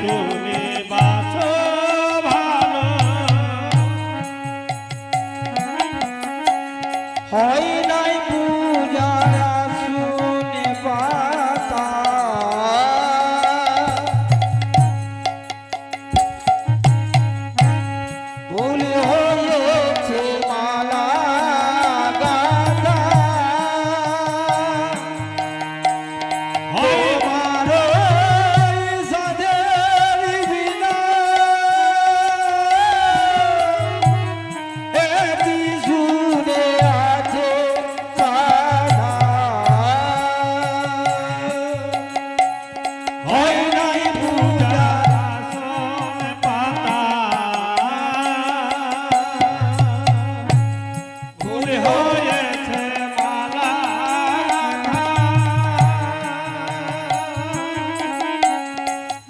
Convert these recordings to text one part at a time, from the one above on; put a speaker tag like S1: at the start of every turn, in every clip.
S1: তুমি বাসো ভালো
S2: হয় নাই পূজার আসনে পাতা ভুল হয়েছে মালা গাঁথা তোমার সাধের বিনা একই সুরে আছে সাধা
S1: হয় নাই পূজার আসন পাতা ভুল হয়েছে মালা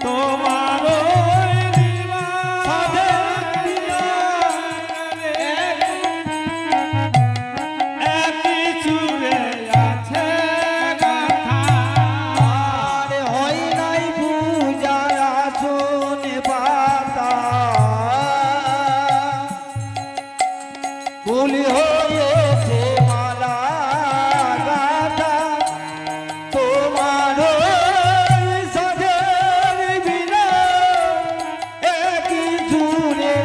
S1: তোমার একই সুরে আছে গাথা
S2: আরে হয় নাই পূজার আসনে পাতা ভুল হয়েছে মালা গাঁথা তোমার সাধের বিনা একই সুরে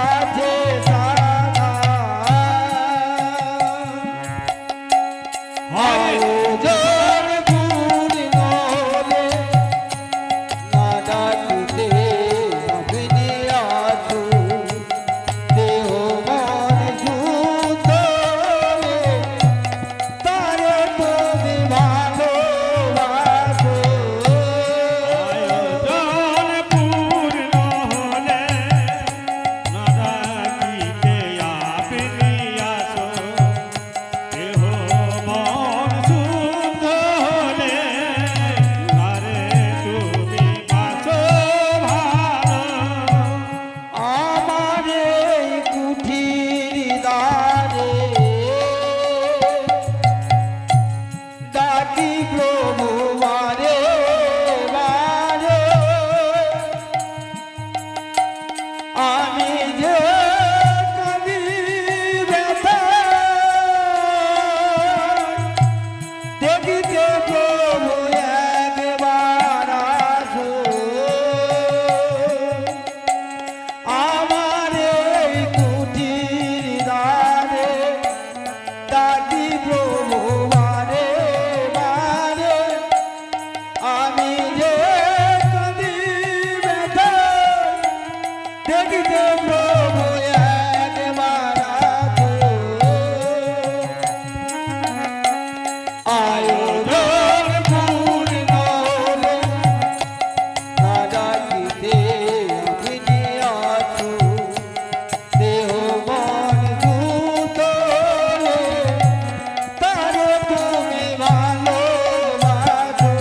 S2: আছে সাধা আয়োজন পূর্ণ হলে না ডাকিতে আপনি আছো দেহ মন শুদ্ধ হলে তারে তুমি ভালোবাসো
S1: আয়োজন পূর্ণ হলে না ডাকিতে আপনি আসো দেহ মন শুদ্ধ হলে আরে তুমি বাঁচো ভালো
S2: আমার এই কুঠির দ্বারে ডাকি প্রভু বারে বারে আমি যে কাঁদি ব্যথায় দেখিতে প্রভু একবার আসো আমার এই কুঠির দ্বারে ডাকি প্রভু বারে বারে আমি যে কাঁদি ব্যথায় দেখিতে প্রভু একবার আসো আয়োজন পূর্ণ হলে না ডাকিতে আপনি আছো দেহ মন শুদ্ধ হলে তারে তুমি ভালোবাসো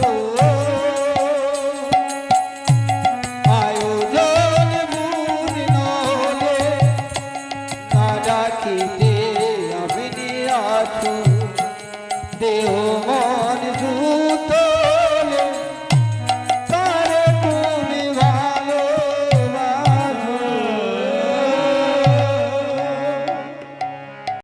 S2: আয়োজন পূর্ণ হলে না ডাকিতে আপনি আছো দেহ